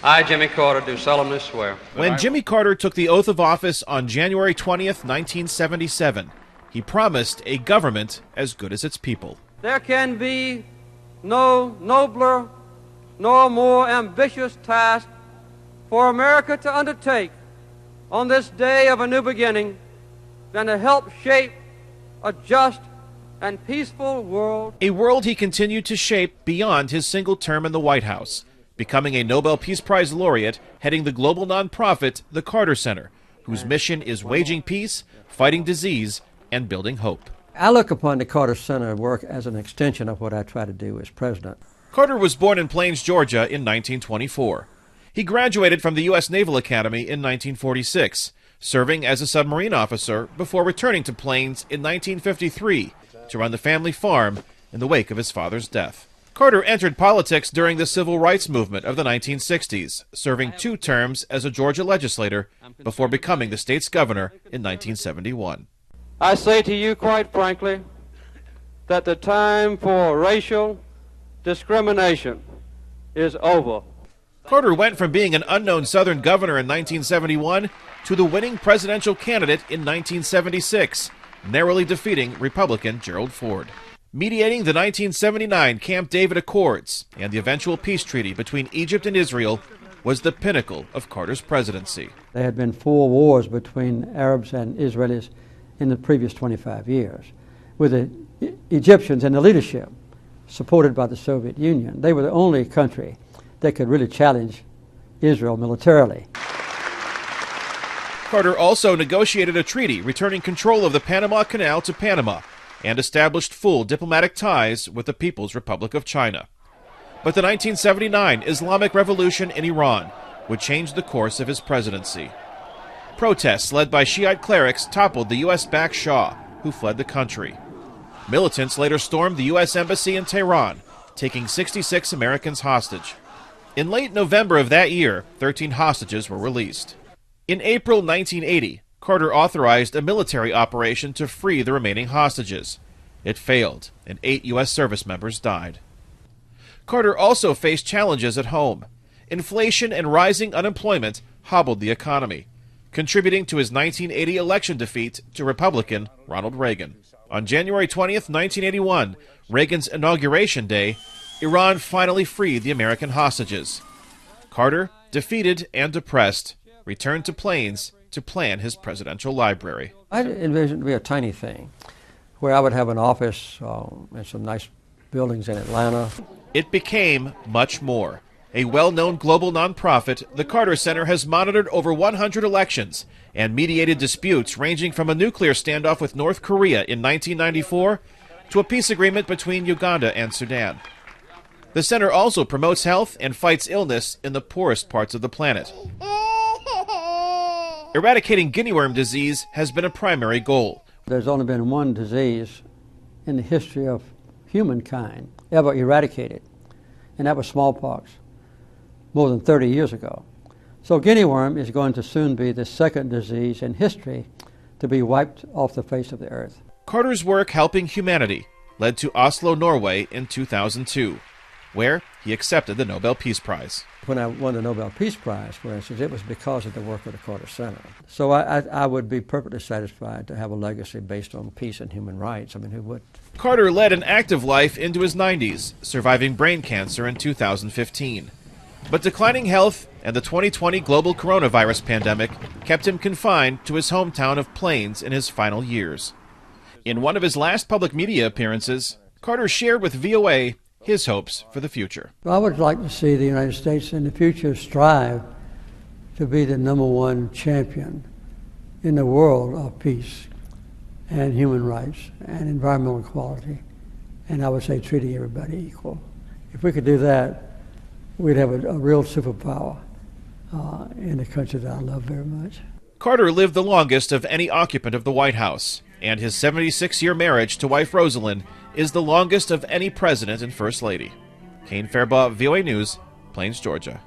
I, Jimmy Carter, do solemnly swear. When Jimmy Carter took the oath of office on January 20th, 1977, he promised a government as good as its people. There can be no nobler nor more ambitious task for America to undertake on this day of a new beginning than to help shape a just and peaceful world. A world he continued to shape beyond his single term in the White House, becoming a Nobel Peace Prize laureate, heading the global nonprofit, the Carter Center, whose mission is waging peace, fighting disease, and building hope. I look upon the Carter Center work as an extension of what I try to do as president. Carter was born in Plains, Georgia in 1924. He graduated from the U.S. Naval Academy in 1946, serving as a submarine officer before returning to Plains in 1953 to run the family farm in the wake of his father's death. Carter entered politics during the civil rights movement of the 1960s, serving 2 terms as a Georgia legislator before becoming the state's governor in 1971. I say to you quite frankly that the time for racial discrimination is over. Carter went from being an unknown Southern governor in 1971 to the winning presidential candidate in 1976, narrowly defeating Republican Gerald Ford. Mediating the 1979 Camp David Accords and the eventual peace treaty between Egypt and Israel was the pinnacle of Carter's presidency. There had been 4 wars between Arabs and Israelis in the previous 25 years, with the Egyptians and the leadership supported by the Soviet Union. They were the only country that could really challenge Israel militarily. Carter also negotiated a treaty returning control of the Panama Canal to Panama and established full diplomatic ties with the People's Republic of China. But the 1979 Islamic Revolution in Iran would change the course of his presidency. Protests led by Shiite clerics toppled the U.S.-backed Shah, who fled the country. Militants later stormed the U.S. Embassy in Tehran, taking 66 Americans hostage. In late November of that year, 13 hostages were released. In April 1980, Carter authorized a military operation to free the remaining hostages. It failed, and 8 U.S. service members died. Carter also faced challenges at home. Inflation and rising unemployment hobbled the economy, contributing to his 1980 election defeat to Republican Ronald Reagan. On January 20th, 1981, Reagan's inauguration day, Iran finally freed the American hostages. Carter, defeated and depressed, returned to Plains to plan his presidential library. I envisioned it to be a tiny thing, where I would have an office and some nice buildings in Atlanta. It became much more. A well-known global nonprofit, the Carter Center has monitored over 100 elections and mediated disputes ranging from a nuclear standoff with North Korea in 1994 to a peace agreement between Uganda and Sudan. The center also promotes health and fights illness in the poorest parts of the planet. Eradicating guinea worm disease has been a primary goal. There's only been one disease in the history of humankind ever eradicated, and that was smallpox, more than 30 years ago. So guinea worm is going to soon be the second disease in history to be wiped off the face of the earth. Carter's work helping humanity led to Oslo, Norway in 2002, where he accepted the Nobel Peace Prize. When I won the Nobel Peace Prize, for instance, it was because of the work of the Carter Center. So I would be perfectly satisfied to have a legacy based on peace and human rights. I mean, who would? Carter led an active life into his 90s, surviving brain cancer in 2015. But declining health and the 2020 global coronavirus pandemic kept him confined to his hometown of Plains in his final years. In one of his last public media appearances, Carter shared with VOA his hopes for the future. I would like to see the United States in the future strive to be the #1 champion in the world of peace and human rights and environmental equality, and I would say treating everybody equal. If we could do that, we'd have a real superpower in the country that I love very much. Carter lived the longest of any occupant of the White House, and his 76-year marriage to wife Rosalind is the longest of any president and first lady. Kane, Farabaugh, VOA News, Plains, Georgia.